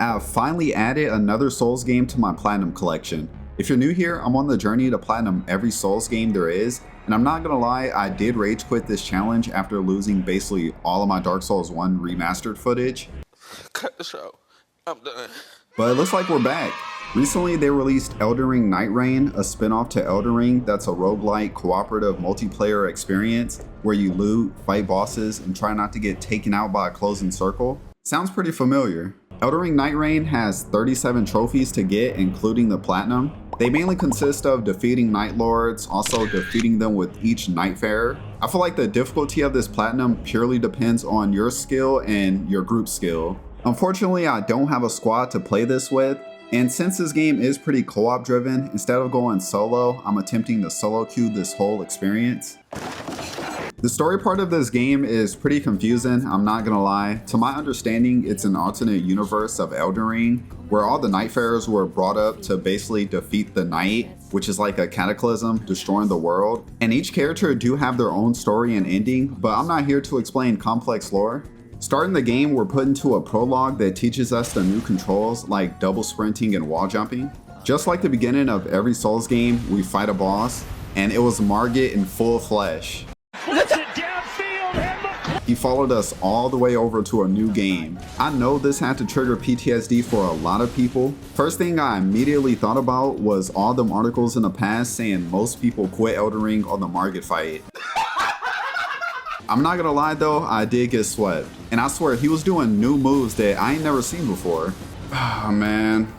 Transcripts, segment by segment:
I've finally added another Souls game to my Platinum collection. If you're new here, I'm on the journey to Platinum every Souls game there is, and I'm not gonna lie, I did rage quit this challenge after losing basically all of my Dark Souls 1 remastered footage. Cut the show. I'm done. But it looks like we're back. Recently they released Elden Ring Nightreign, a spin-off to Elden Ring that's a roguelike cooperative multiplayer experience where you loot, fight bosses, and try not to get taken out by a closing circle. Sounds pretty familiar. Elden Ring Nightreign has 37 trophies to get, including the Platinum. They mainly consist of defeating Night Lords, also defeating them with each Nightfarer. I feel like the difficulty of this Platinum purely depends on your skill and your group skill. Unfortunately, I don't have a squad to play this with, and since this game is pretty co-op driven, instead of going solo, I'm attempting to solo queue this whole experience. The story part of this game is pretty confusing, I'm not gonna lie. To my understanding, it's an alternate universe of Elden Ring, where all the Nightfarers were brought up to basically defeat the Night, which is like a cataclysm destroying the world. And each character do have their own story and ending, but I'm not here to explain complex lore. Starting the game, we're put into a prologue that teaches us the new controls like double sprinting and wall jumping. Just like the beginning of every Souls game, we fight a boss, and it was Margit in full flesh. He followed us all the way over to a new game. I know this had to trigger PTSD for a lot of people. First thing I immediately thought about was all them articles in the past saying most people quit Elden Ring on the Margit fight. I'm not gonna lie though, I did get swept. And I swear he was doing new moves that I ain't never seen before. Oh man.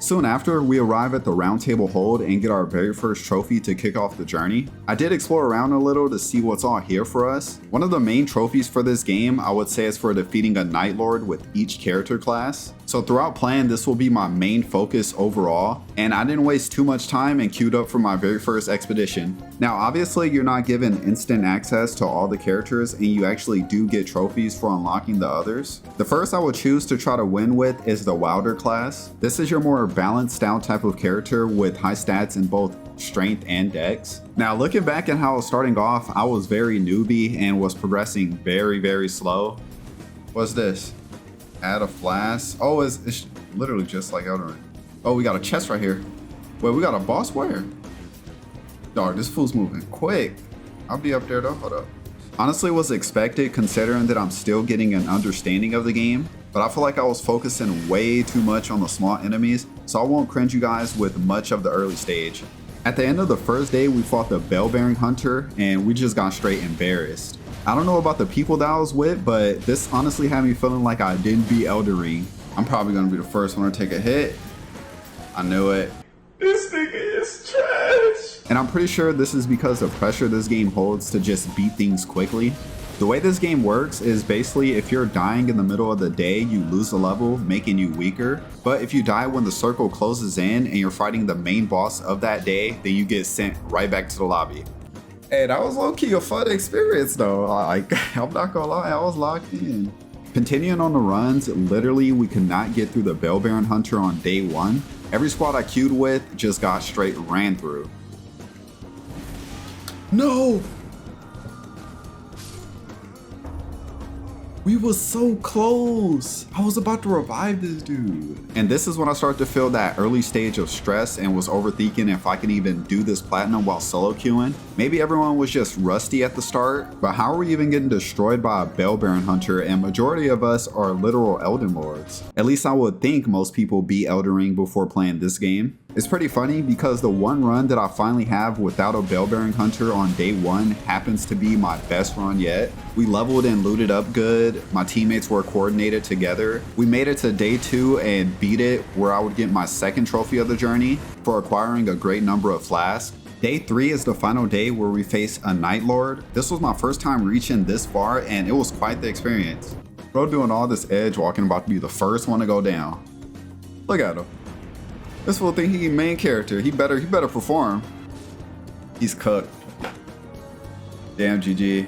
Soon after, we arrive at the Round Table Hold and get our very first trophy to kick off the journey. I did explore around a little to see what's all here for us. One of the main trophies for this game, I would say, is for defeating a Night Lord with each character class. So throughout playing, this will be my main focus overall, and I didn't waste too much time and queued up for my very first expedition. Now obviously you're not given instant access to all the characters, and you actually do get trophies for unlocking the others. The first I would choose to try to win with is the Wilder class. This is your more balanced style type of character with high stats in both strength and dex. Now looking back at how I was starting off, I was very newbie and was progressing very slow. What's this? Add a flask. Oh, it's literally just like Elden Ring. Oh, we got a chest right here. Wait, we got a boss where? Dog, this fool's moving quick. I'll be up there though, hold up. Honestly, was expected considering that I'm still getting an understanding of the game, but I feel like I was focusing way too much on the small enemies, so I won't cringe you guys with much of the early stage. At the end of the first day, we fought the Bell-bearing Hunter, and we just got straight embarrassed. I don't know about the people that I was with, but this honestly had me feeling like I didn't beat Elden Ring. I'm probably gonna be the first one to take a hit. I knew it. This nigga is trash. And I'm pretty sure this is because the pressure this game holds to just beat things quickly. The way this game works is basically if you're dying in the middle of the day, you lose a level, making you weaker. But if you die when the circle closes in and you're fighting the main boss of that day, then you get sent right back to the lobby. Hey, that was low-key a fun experience though. Like, I'm not gonna lie, I was locked in. Continuing on the runs, literally we could not get through the Bell-bearing Hunter on day one. Every squad I queued with just got straight ran through. No! We was so close. I was about to revive this dude. And this is when I started to feel that early stage of stress and was overthinking if I could even do this Platinum while solo queuing. Maybe everyone was just rusty at the start, but how are we even getting destroyed by a Bell-bearing Hunter, and majority of us are literal Elden Lords? At least I would think most people beat Elden Ring before playing this game. It's pretty funny because the one run that I finally have without a Bell-bearing Hunter on day one happens to be my best run yet. We leveled and looted up good, my teammates were coordinated together. We made it to day two and beat it, where I would get my second trophy of the journey for acquiring a great number of flasks. Day 3 is the final day where we face a Night Lord. This was my first time reaching this far and it was quite the experience. Bro doing all this edge walking, about to be the first one to go down. Look at him. This fool think he main character. He better perform. He's cooked. Damn, GG.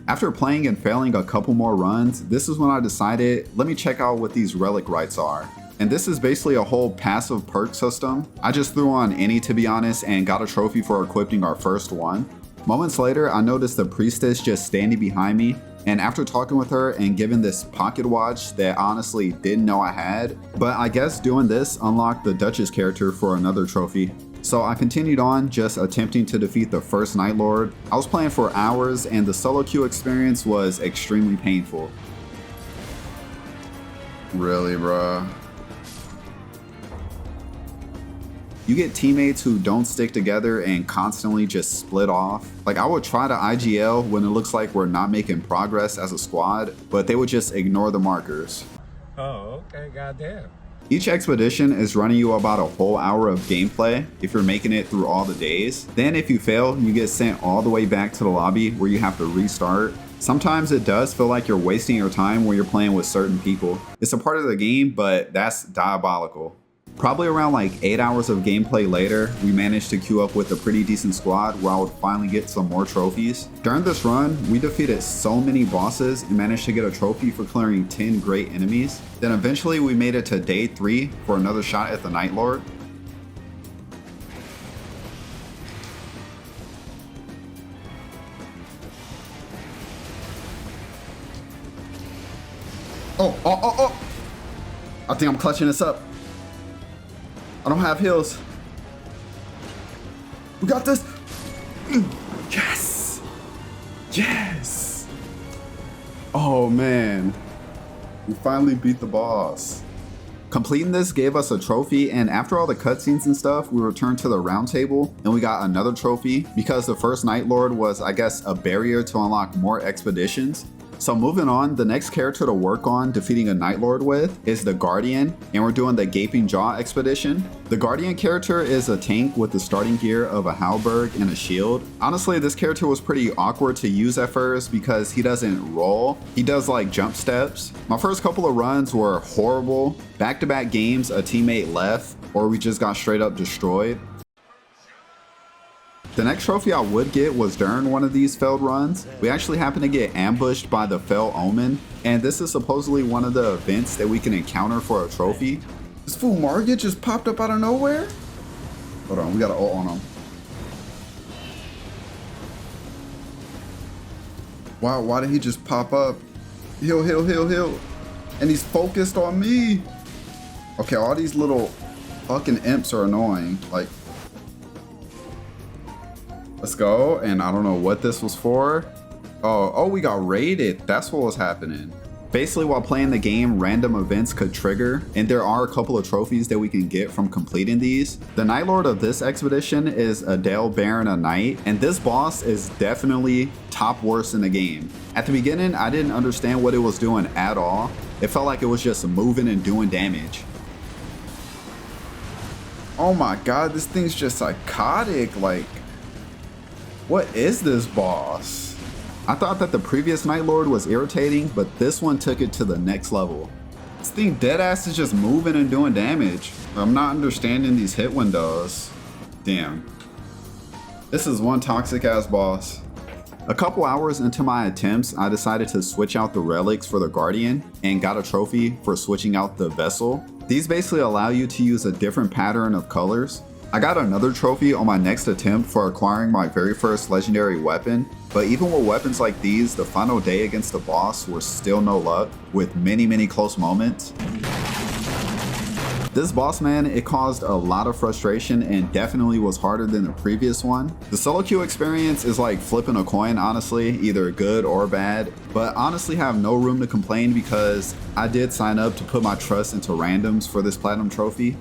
After playing and failing a couple more runs, this is when I decided, let me check out what these relic rights are. And this is basically a whole passive perk system. I just threw on any, to be honest, and got a trophy for equipping our first one. Moments later, I noticed the priestess just standing behind me. And after talking with her and giving this pocket watch that I honestly didn't know I had, but I guess doing this unlocked the Duchess character for another trophy. So I continued on just attempting to defeat the first Night Lord. I was playing for hours and the solo queue experience was extremely painful. Really, bruh? You get teammates who don't stick together and constantly just split off. Like, I would try to IGL when it looks like we're not making progress as a squad, but they would just ignore the markers. Oh, okay, goddamn. Each expedition is running you about a whole hour of gameplay if you're making it through all the days. Then if you fail, you get sent all the way back to the lobby where you have to restart. Sometimes it does feel like you're wasting your time when you're playing with certain people. It's a part of the game, but that's diabolical. Probably around like 8 hours of gameplay later, we managed to queue up with a pretty decent squad where I would finally get some more trophies. During this run, we defeated so many bosses and managed to get a trophy for clearing 10 great enemies. Then eventually we made it to day 3 for another shot at the Night Lord. Oh! I think I'm clutching this up. I don't have heals. We got this. Yes. Yes. Oh man. We finally beat the boss. Completing this gave us a trophy, and after all the cutscenes and stuff, we returned to the round table and we got another trophy because the first Night Lord was, I guess, a barrier to unlock more expeditions. So moving on, the next character to work on defeating a Night Lord with is the Guardian, and we're doing the Gaping Jaw expedition. The Guardian character is a tank with the starting gear of a halberd and a shield. Honestly, this character was pretty awkward to use at first because he doesn't roll. He does like jump steps. My first couple of runs were horrible. Back-to-back games, a teammate left, or we just got straight up destroyed. The next trophy I would get was during one of these failed runs. We actually happened to get ambushed by the Fell Omen, and this is supposedly one of the events that we can encounter for a trophy. This fool Margit just popped up out of nowhere? Hold on, we got an ult on him. Wow, why did he just pop up? Heal. And he's focused on me. Okay, all these little fucking imps are annoying. Like, let's go, and I don't know what this was for. Oh, we got raided. That's what was happening. Basically, while playing the game, random events could trigger, and there are a couple of trophies that we can get from completing these. The Night Lord of this expedition is Adele Baron a Knight, and this boss is definitely top worst in the game. At the beginning, I didn't understand what it was doing at all. It felt like it was just moving and doing damage. Oh my god, this thing's just psychotic. Like, what is this boss? I thought that the previous Night Lord was irritating, but this one took it to the next level. This thing deadass is just moving and doing damage. I'm not understanding these hit windows. Damn. This is one toxic ass boss. A couple hours into my attempts, I decided to switch out the relics for the Guardian and got a trophy for switching out the vessel. These basically allow you to use a different pattern of colors. I got another trophy on my next attempt for acquiring my very first legendary weapon, but even with weapons like these, the final day against the boss was still no luck, with many close moments. This boss, man, it caused a lot of frustration and definitely was harder than the previous one. The solo queue experience is like flipping a coin, honestly, either good or bad, but honestly have no room to complain because I did sign up to put my trust into randoms for this platinum trophy.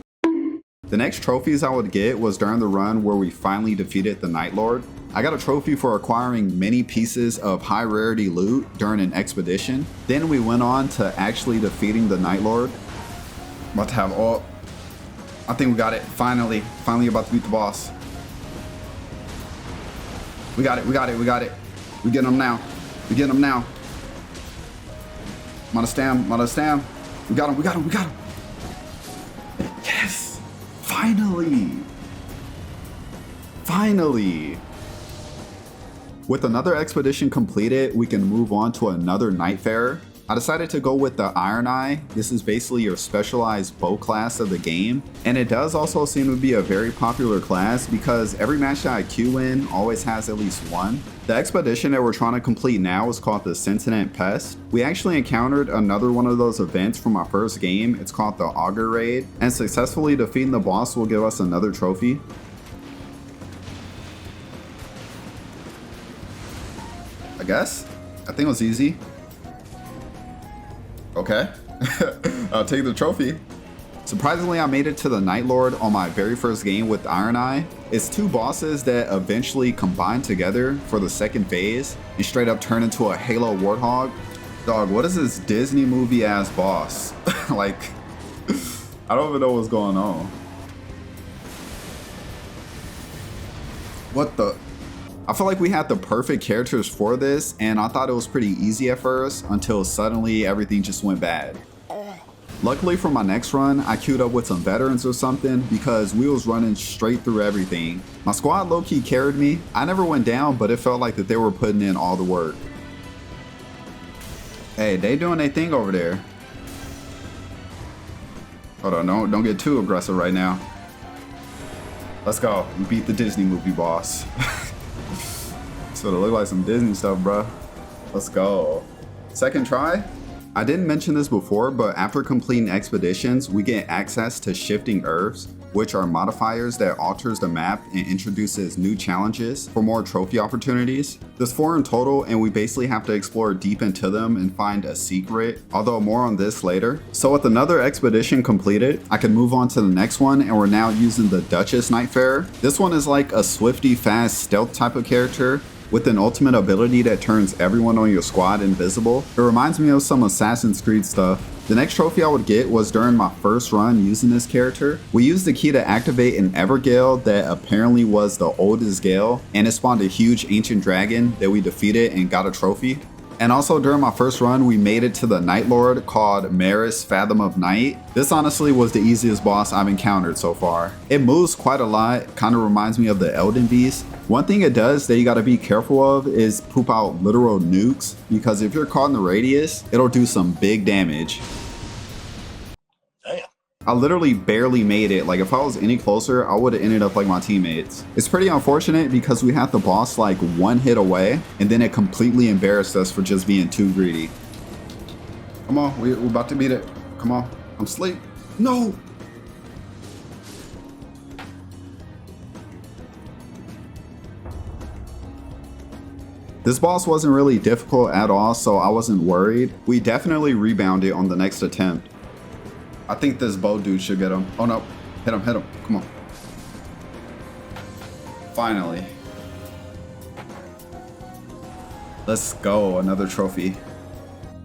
The next trophies I would get was during the run where we finally defeated the Night Lord. I got a trophy for acquiring many pieces of high rarity loot during an expedition. Then we went on to actually defeating the Night Lord. About to have all. I think we got it. Finally about to beat the boss. We got it. We getting him now. Modestam. We got him. Yes. Finally! With another expedition completed, we can move on to another Nightfarer. I decided to go with the Iron Eye. This is basically your specialized bow class of the game, and it does also seem to be a very popular class because every match that I queue in always has at least one. The expedition that we're trying to complete now is called the Sentient Pest. We actually encountered another one of those events from our first game. It's called the Augur Raid, and successfully defeating the boss will give us another trophy. I guess. I think it was easy. Okay. I'll take the trophy. Surprisingly, I made it to the Night Lord on my very first game with Iron Eye. It's two bosses that eventually combine together for the second phase and straight up turn into a Halo Warthog. Dog, what is this Disney movie ass boss? Like, I don't even know what's going on. What the? I feel like we had the perfect characters for this, and I thought it was pretty easy at first until suddenly everything just went bad. Luckily for my next run, I queued up with some veterans or something because we was running straight through everything. My squad low-key carried me. I never went down, but it felt like that they were putting in all the work. Hey, they doing their thing over there. Hold on, don't get too aggressive right now. Let's go. We beat the Disney movie boss. So it look like some Disney stuff, bruh. Let's go. Second try? I didn't mention this before, but after completing expeditions, we get access to shifting herbs, which are modifiers that alters the map and introduces new challenges for more trophy opportunities. There's 4 in total, and we basically have to explore deep into them and find a secret, although more on this later. So with another expedition completed, I can move on to the next one, and we're now using the Duchess Nightfarer. This one is like a swifty, fast stealth type of character with an ultimate ability that turns everyone on your squad invisible. It reminds me of some Assassin's Creed stuff. The next trophy I would get was during my first run using this character. We used the key to activate an Evergale that apparently was the oldest Gale, and it spawned a huge ancient dragon that we defeated and got a trophy. And also during my first run, we made it to the Night Lord called Maris Fathom of Night. This honestly was the easiest boss I've encountered so far. It moves quite a lot, kind of reminds me of the Elden beast. One thing it does that you gotta be careful of is poop out literal nukes, because if you're caught in the radius, it'll do some big damage. I literally barely made it. Like if I was any closer, I would have ended up like my teammates. It's pretty unfortunate because we had the boss like one hit away, and then it completely embarrassed us for just being too greedy. Come on, we're about to beat it. Come on, I'm asleep. No! This boss wasn't really difficult at all, so I wasn't worried. We definitely rebounded on the next attempt. I think this bow dude should get him. Oh no, hit him, come on. Finally. Let's go, another trophy.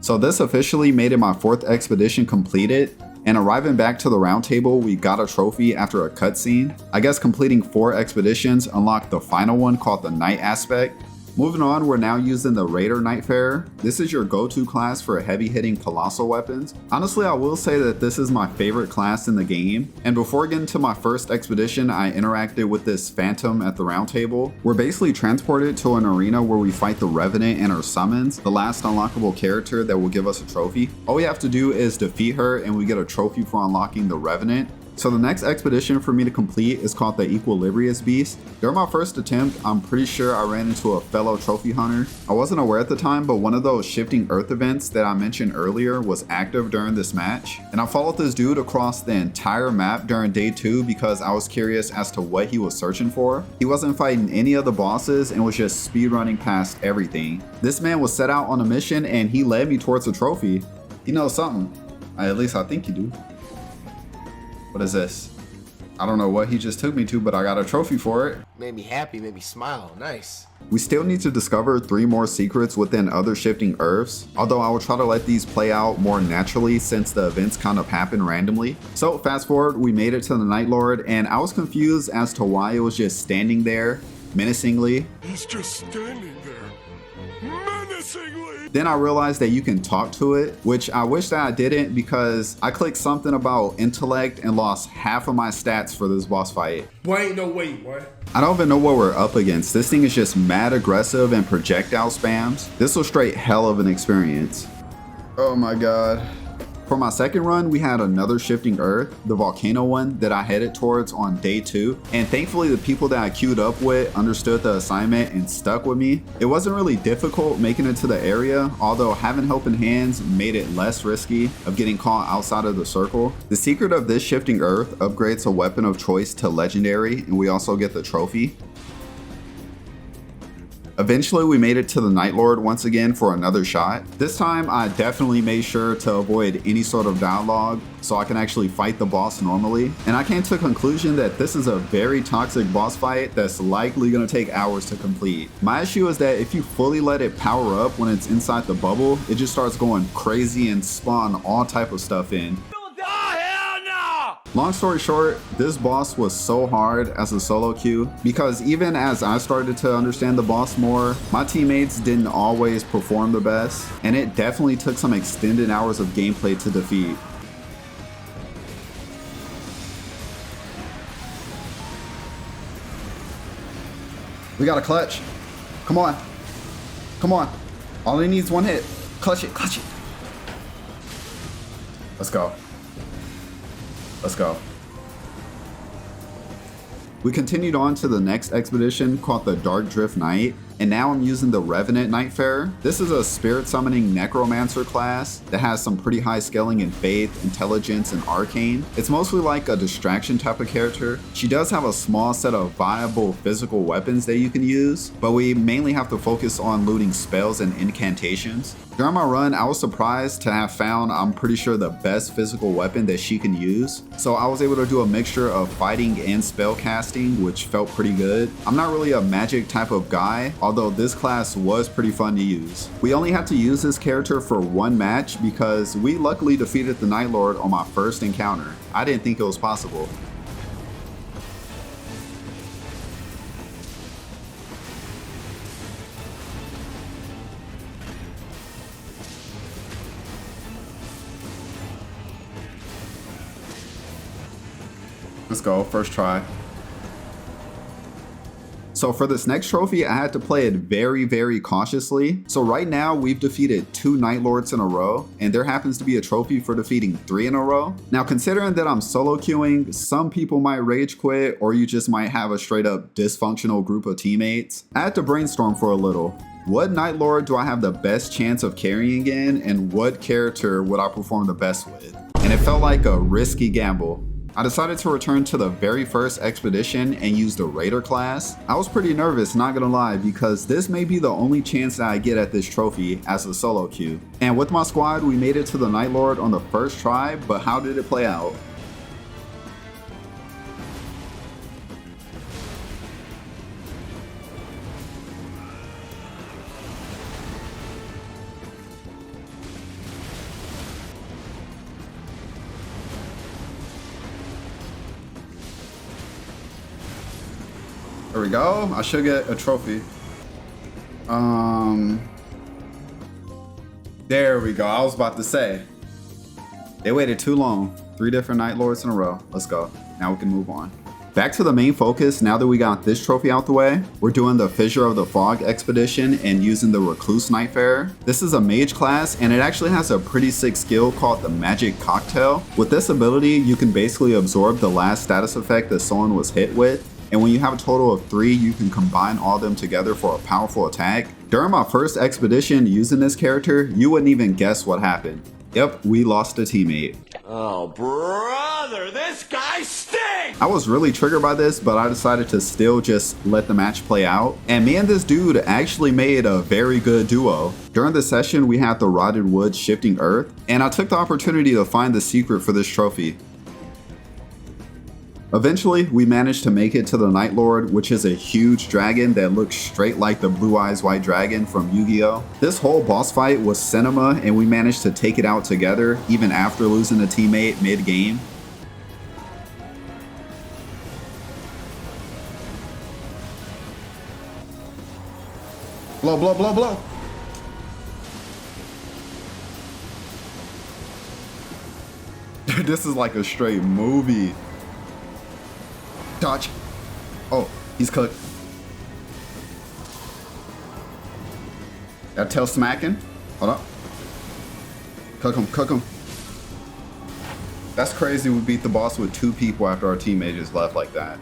So this officially made it my 4th expedition completed, and arriving back to the round table, we got a trophy after a cutscene. I guess completing 4 expeditions unlocked the final one called the Night Aspect. Moving on, we're now using the Raider Nightfarer. This is your go-to class for heavy-hitting colossal weapons. Honestly, I will say that this is my favorite class in the game. And before getting to my first expedition, I interacted with this Phantom at the round table. We're basically transported to an arena where we fight the Revenant and her summons, the last unlockable character that will give us a trophy. All we have to do is defeat her and we get a trophy for unlocking the Revenant. So the next expedition for me to complete is called the Equilibrious Beast. During my first attempt, I'm pretty sure I ran into a fellow trophy hunter. I wasn't aware at the time, but one of those shifting earth events that I mentioned earlier was active during this match. And I followed this dude across the entire map during day 2 because I was curious as to what he was searching for. He wasn't fighting any of the bosses and was just speedrunning past everything. This man was set out on a mission and he led me towards a trophy. He knows something. At least I think he do. What is this? I don't know what he just took me to, but I got a trophy for it. Made me happy, made me smile. Nice. We still need to discover 3 more secrets within other shifting herbs, although I will try to let these play out more naturally since the events kind of happen randomly. So fast forward, we made it to the Night Lord, and I was confused as to why it was just standing there menacingly. He's just standing there, menacingly. Then I realized that you can talk to it, which I wish that I didn't because I clicked something about intellect and lost half of my stats for this boss fight. Boy, ain't no way, boy. I don't even know what we're up against. This thing is just mad aggressive and projectile spams. This was straight hell of an experience. Oh my god. For my second run, we had another shifting earth, the volcano one that I headed towards on day 2. And thankfully the people that I queued up with understood the assignment and stuck with me. It wasn't really difficult making it to the area, although having helping hands made it less risky of getting caught outside of the circle. The secret of this shifting earth upgrades a weapon of choice to legendary, and we also get the trophy. Eventually we made it to the Night Lord once again for another shot. This time I definitely made sure to avoid any sort of dialogue so I can actually fight the boss normally. And I came to a conclusion that this is a very toxic boss fight that's likely going to take hours to complete. My issue is that if you fully let it power up when it's inside the bubble, it just starts going crazy and spawn all type of stuff in. Long story short, this boss was so hard as a solo queue because even as I started to understand the boss more, my teammates didn't always perform the best, and it definitely took some extended hours of gameplay to defeat. We got a clutch. Come on. Come on. All he needs one hit. Clutch it, clutch it. Let's go. Let's go. We continued on to the next expedition called the Dark Drift Night, and now I'm using the Revenant Nightfarer. This is a spirit summoning necromancer class that has some pretty high scaling in faith, intelligence, and arcane. It's mostly like a distraction type of character. She does have a small set of viable physical weapons that you can use, but we mainly have to focus on looting spells and incantations. During my run, I was surprised to have found, I'm pretty sure, the best physical weapon that she can use. So I was able to do a mixture of fighting and spell casting, which felt pretty good. I'm not really a magic type of guy, although this class was pretty fun to use. We only had to use this character for one match because we luckily defeated the Night Lord on my first encounter. I didn't think it was possible. Let's go, first try. So for this next trophy, I had to play it very cautiously. So right now we've defeated 2 Night Lords in a row, and there happens to be a trophy for defeating 3 in a row. Now considering that I'm solo queuing, some people might rage quit, or you just might have a straight up dysfunctional group of teammates. I had to brainstorm for a little. What Night Lord do I have the best chance of carrying in, and what character would I perform the best with? And it felt like a risky gamble. I decided to return to the very first expedition and use the Raider class. I was pretty nervous, not gonna lie, because this may be the only chance that I get at this trophy as a solo queue. And with my squad, we made it to the Night Lord on the first try, but how did it play out? There we go. I should get a trophy. There we go. I was about to say. They waited too long. 3 different Night Lords in a row. Let's go. Now we can move on. Back to the main focus. Now that we got this trophy out the way, we're doing the Fissure of the Fog expedition and using the Recluse Nightfarer. This is a mage class, and it actually has a pretty sick skill called the Magic Cocktail. With this ability, you can basically absorb the last status effect that someone was hit with. And when you have a total of 3, you can combine all of them together for a powerful attack. During my first expedition using this character, you wouldn't even guess what happened. Yep, we lost a teammate. Oh, brother, this guy stinks! I was really triggered by this, but I decided to still just let the match play out. And me and this dude actually made a very good duo. During the session, we had the Rotted Wood Shifting Earth, and I took the opportunity to find the secret for this trophy. Eventually, we managed to make it to the Night Lord, which is a huge dragon that looks straight like the Blue Eyes White Dragon from Yu-Gi-Oh! This whole boss fight was cinema, and we managed to take it out together, even after losing a teammate mid-game. Blow, blow, blow, blow! This is like a straight movie. Dodge. Oh, he's cooked. That tail smacking. Hold up. Cook him, cook him. That's crazy. We beat the boss with 2 people after our teammate just left like that.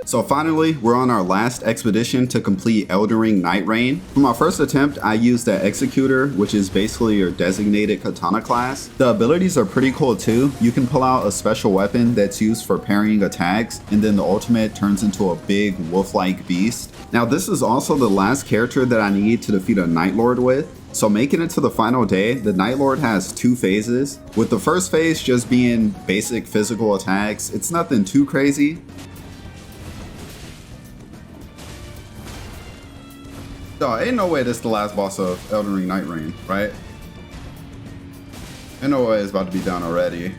So finally, we're on our last expedition to complete Elden Ring Nightreign. For my first attempt, I used the Executor, which is basically your designated katana class. The abilities are pretty cool too. You can pull out a special weapon that's used for parrying attacks, and then the ultimate turns into a big wolf-like beast. Now this is also the last character that I need to defeat a Night Lord with. So making it to the final day, the Night Lord has 2 phases, with the first phase just being basic physical attacks. It's nothing too crazy. No, ain't no way this is the last boss of Elden Ring Nightreign, right? Ain't no way it's about to be done already.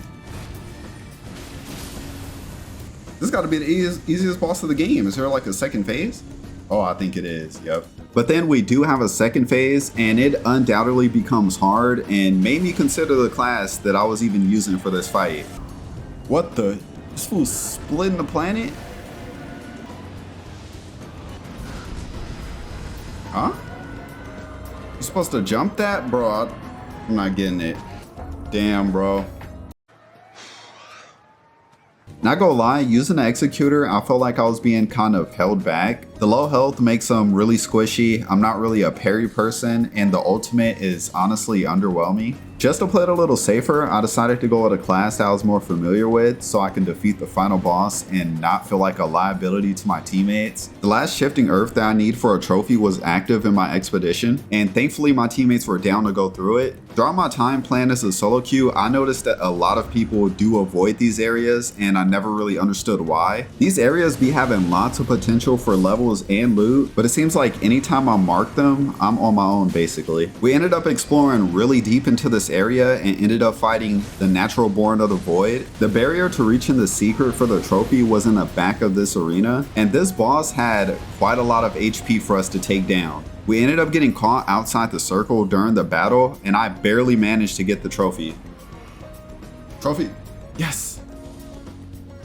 This got to be the easiest boss of the game. Is there like a second phase? Oh, I think it is, yep. But then we do have a second phase, and it undoubtedly becomes hard and made me consider the class that I was even using for this fight. What the? This fool's splitting the planet? Huh? You supposed to jump that? Bro, I'm not getting it. Damn, bro. Not gonna lie, using the Executor, I felt like I was being kind of held back. The low health makes them really squishy. I'm not really a parry person, and the ultimate is honestly underwhelming. Just to play it a little safer, I decided to go with a class that I was more familiar with so I can defeat the final boss and not feel like a liability to my teammates. The last shifting earth that I need for a trophy was active in my expedition, and thankfully my teammates were down to go through it. Throughout my time playing as a solo queue, I noticed that a lot of people do avoid these areas, and I never really understood why. These areas be having lots of potential for levels and loot, but it seems like anytime I mark them, I'm on my own basically. We ended up exploring really deep into this area and ended up fighting the natural born of the void. The barrier to reaching the secret for the trophy was in the back of this arena, and this boss had quite a lot of HP for us to take down. We ended up getting caught outside the circle during the battle, and I barely managed to get the trophy. Trophy, yes,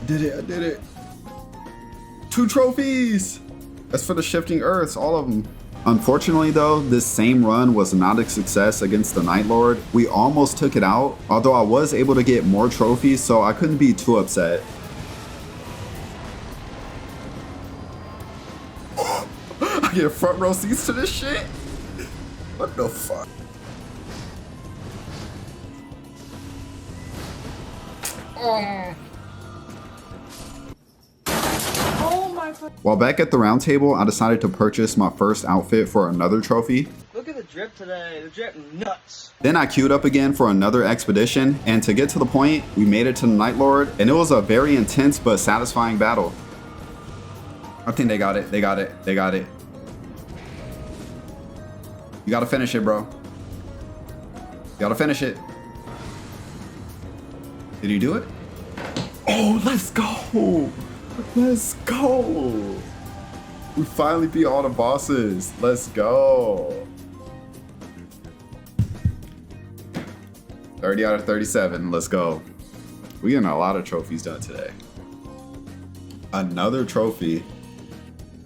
I did it. 2 trophies. That's for the shifting earths, all of them. Unfortunately though, this same run was not a success against the Night Lord. We almost took it out, although I was able to get more trophies, so I couldn't be too upset. I get front row seats to this shit? What the fuck? While back at the round table, I decided to purchase my first outfit for another trophy. Look at the drip today. The drip nuts. Then I queued up again for another expedition, and to get to the point, we made it to the Night Lord, and it was a very intense but satisfying battle. I think they got it. They got it. You gotta finish it, bro. You gotta finish it. Did you do it? Oh, let's go. Let's go. We finally beat all the bosses. Let's go. 30 out of 37. Let's go. We're getting a lot of trophies done today. Another trophy.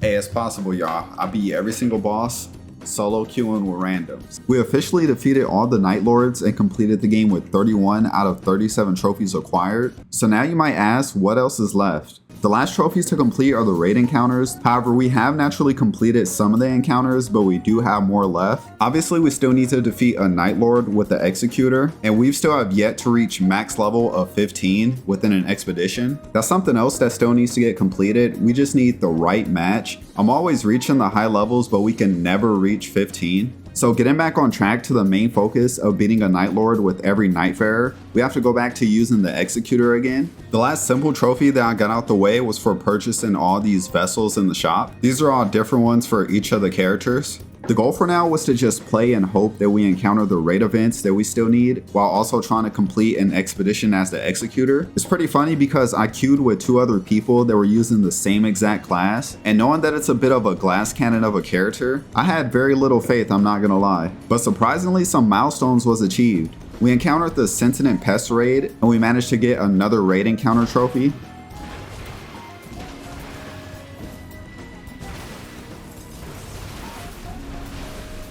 Hey, it's possible, y'all. I beat every single boss solo queuing with randoms. We officially defeated all the Night Lords and completed the game with 31 out of 37 trophies acquired. So now you might ask, what else is left? The last trophies to complete are the raid encounters. However, we have naturally completed some of the encounters, but we do have more left. Obviously, we still need to defeat a Night Lord with the Executor, and we still have yet to reach max level of 15 within an expedition. That's something else that still needs to get completed. We just need the right match. I'm always reaching the high levels, but we can never reach 15. So getting back on track to the main focus of beating a Night Lord with every Nightfarer, we have to go back to using the Executor again. The last simple trophy that I got out the way was for purchasing all these vessels in the shop. These are all different ones for each of the characters. The goal for now was to just play and hope that we encounter the raid events that we still need, while also trying to complete an expedition as the Executor. It's pretty funny because I queued with 2 other people that were using the same exact class, and knowing that it's a bit of a glass cannon of a character, I had very little faith, I'm not gonna lie. But surprisingly, some milestones was achieved. We encountered the Sentient Pest raid, and we managed to get another raid encounter trophy.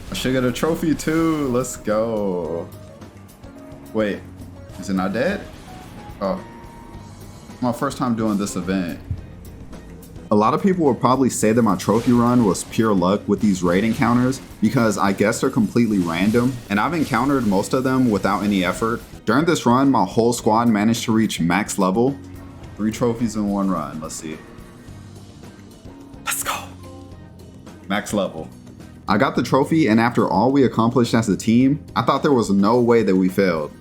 I should get a trophy too. Let's go. Wait, is it not dead? Oh, my first time doing this event. A lot of people would probably say that my trophy run was pure luck with these raid encounters because I guess they're completely random, and I've encountered most of them without any effort. During this run, my whole squad managed to reach max level. 3 trophies in one run, let's see. Let's go. Max level. I got the trophy, and after all we accomplished as a team, I thought there was no way that we failed.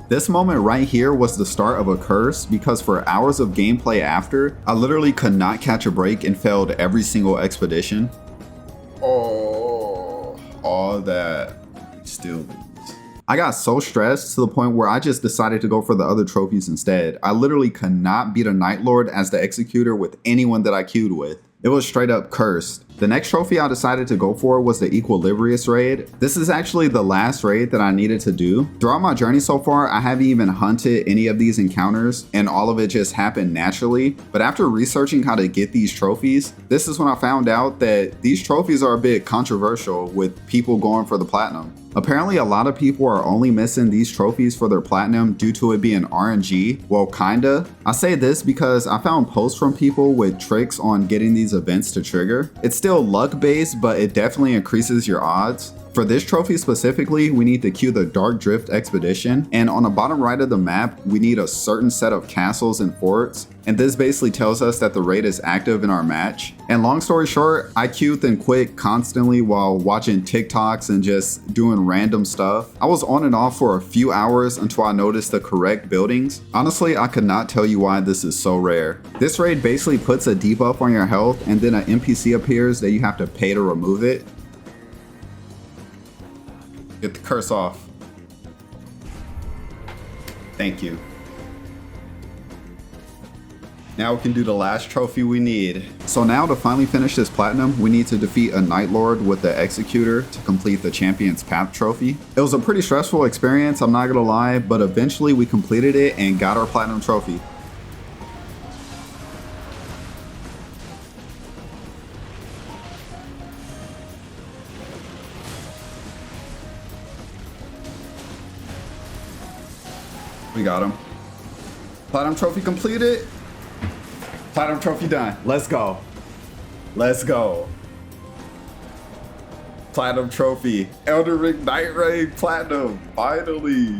This moment right here was the start of a curse because for hours of gameplay after, I literally could not catch a break and failed every single expedition. Oh, all that still lose. I got so stressed to the point where I just decided to go for the other trophies instead. I literally could not beat a Night Lord as the executor with anyone that I queued with. It was straight up cursed. The next trophy I decided to go for was the Equilibrious raid. This is actually the last raid that I needed to do. Throughout my journey so far, I haven't even hunted any of these encounters and all of it just happened naturally. But after researching how to get these trophies, this is when I found out that these trophies are a bit controversial with people going for the platinum. Apparently a lot of people are only missing these trophies for their platinum due to it being RNG. Well, kinda. I say this because I found posts from people with tricks on getting these events to trigger. It's still luck based, but it definitely increases your odds. For this trophy specifically, we need to queue the Dark Drift Expedition, and on the bottom right of the map, we need a certain set of castles and forts, and this basically tells us that the raid is active in our match. And long story short, I queued and quit constantly while watching TikToks and just doing random stuff. I was on and off for a few hours until I noticed the correct buildings. Honestly, I could not tell you why this is so rare. This raid basically puts a debuff on your health, and then an NPC appears that you have to pay to remove it. Get the curse off. Thank you. Now we can do the last trophy we need. So now to finally finish this platinum, we need to defeat a Night Lord with the Executor to complete the Champion's Path trophy. It was a pretty stressful experience, I'm not gonna lie, but eventually we completed it and got our platinum trophy. We got him. Platinum trophy completed. Platinum trophy done. Let's go. Let's go. Platinum trophy. Elden Ring Nightreign Platinum. Finally.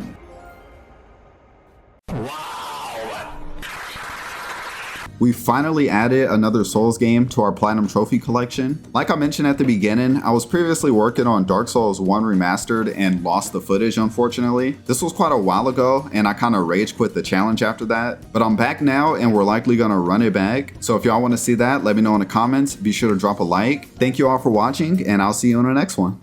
We finally added another Souls game to our Platinum Trophy collection. Like I mentioned at the beginning, I was previously working on Dark Souls 1 Remastered and lost the footage unfortunately. This was quite a while ago and I kind of rage quit the challenge after that. But I'm back now and we're likely gonna run it back. So if y'all want to see that, let me know in the comments. Be sure to drop a like. Thank you all for watching and I'll see you in the next one.